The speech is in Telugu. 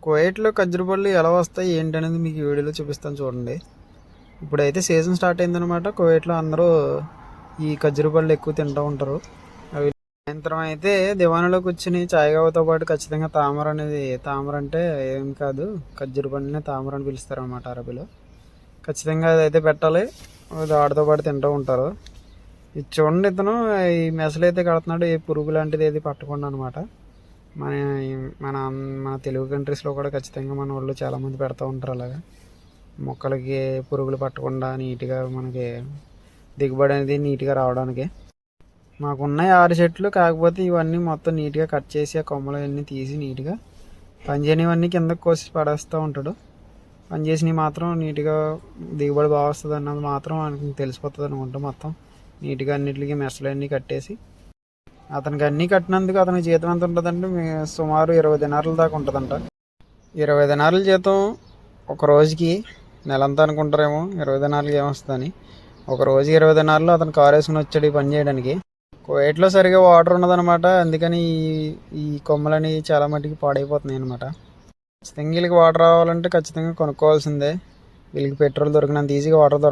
కువైట్లో ఖర్జూర పళ్ళు ఎలా వస్తాయి ఏంటనేది మీకు ఈ వీడియోలో చూపిస్తాను చూడండి. ఇప్పుడైతే సీజన్ స్టార్ట్ అయిందనమాట. కువైట్లో అందరూ ఈ ఖర్జూర పళ్ళు ఎక్కువ తింటూ ఉంటారు. అవి సాయంత్రం అయితే దివాణంలో కూర్చుని చాయ్గావతో పాటు ఖచ్చితంగా తామర అంటే ఏం కాదు, ఖర్జూర పండుని తామర అని పిలుస్తారు అనమాట అరబీలో. ఖచ్చితంగా అదైతే పెట్టాలి. అది వాటితో పాటు తింటూ ఉంటారు. ఇది చూడండి, ఇతను ఈ మెసలైతే కడుతున్నాడు, ఏ పురుగు లాంటిది ఏది పట్టకుండా అనమాట. మన మన మన తెలుగు కంట్రీస్లో కూడా ఖచ్చితంగా మన వాళ్ళు చాలామంది పెడతా ఉంటారు అలాగా. మొక్కలకి పురుగులు పట్టకుండా నీట్గా మనకి దిగుబడి అనేది నీట్గా రావడానికి. మాకున్నాయి 6 చెట్లు, కాకపోతే ఇవన్నీ మొత్తం నీట్గా కట్ చేసి ఆ కొమ్మలు అన్నీ తీసి నీట్గా పనిచేయనివన్నీ కిందకి కోసి పడేస్తూ ఉంటాడు. పనిచేసినవి మాత్రం నీట్గా దిగుబడి బాగా వస్తుంది అన్నది మాత్రం ఆయనకి తెలిసిపోతుంది అనుకుంటా. మొత్తం నీట్గా అన్నిటికీ మెసలన్నీ కట్టేసి అతనికి అన్నీ కట్టినందుకు అతనికి జీతం ఎంత ఉంటుందంటే సుమారు 20 దినారుల దాకా ఉంటుందంట. 20 దినారుల జీతం ఒక రోజుకి, నెలంతా అనుకుంటారేమో 20 దినారులకి ఏమొస్తుందని. ఒక రోజుకి 20 దినారులు అతను కారు వేసుకుని వచ్చాడు ఈ పని చేయడానికి. కువైట్లో సరిగా వాటర్ ఉన్నదనమాట, అందుకని ఈ కొమ్మలని చాలా మట్టుకి పాడైపోతున్నాయి అనమాట. ఖచ్చితంగా వీళ్ళకి వాటర్ రావాలంటే ఖచ్చితంగా కొనుక్కోవాల్సిందే. వీళ్ళకి పెట్రోల్ దొరికినంత ఈజీగా వాటర్ దొరకదు.